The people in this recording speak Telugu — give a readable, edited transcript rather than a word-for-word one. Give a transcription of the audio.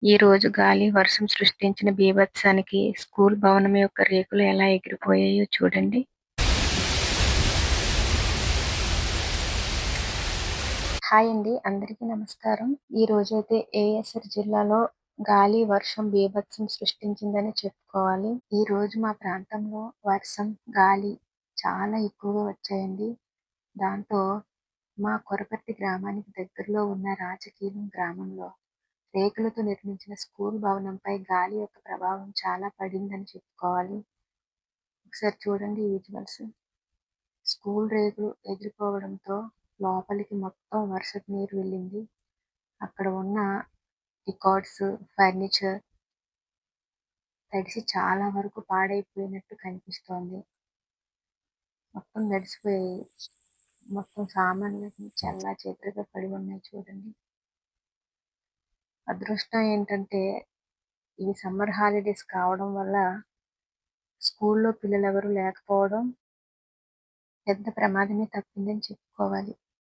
ఈ రోజు గాలి, వర్షం సృష్టించిన బీభత్సానికి స్కూల్ భవనం యొక్క రేకులు ఎలా ఎగిరిపోయాయో చూడండి. హాయ్ అండి. అందరికీ నమస్కారం. ఈ రోజైతే ఏఎస్ఆర్ జిల్లాలో గాలి, వర్షం బీభత్సం సృష్టించిందని చెప్పుకోవాలి. ఈ రోజు మా ప్రాంతంలో వర్షం, గాలి చాలా ఎక్కువగా వచ్చాయండి. దాంతో మా కొరపర్తి గ్రామానికి దగ్గరలో ఉన్న రాజకీయం గ్రామంలో రేకులతో నిర్మించిన స్కూల్ భవనంపై గాలి యొక్క ప్రభావం చాలా పడిందని చెప్పుకోవాలి. ఒకసారి చూడండి ఈ విజువల్స్. స్కూల్ రేకులు ఎగిరిపోవడంతో లోపలికి మొత్తం వర్షపు నీరు వెళ్ళింది. అక్కడ ఉన్న రికార్డ్స్, ఫర్నిచర్ తడిసి చాలా వరకు పాడైపోయినట్టు కనిపిస్తోంది. మొత్తం తడిసిపోయాయి. మొత్తం సామాన్లన్నీ చెల్లాచెదురుగా పడి ఉన్నాయి చూడండి. అదృష్టం ఏంటంటే ఇవి సమ్మర్ హాలిడేస్ కావడం వల్ల స్కూల్లో పిల్లలెవరూ లేకపోవడం పెద్ద ప్రమాదమే తప్పిందని చెప్పుకోవాలి.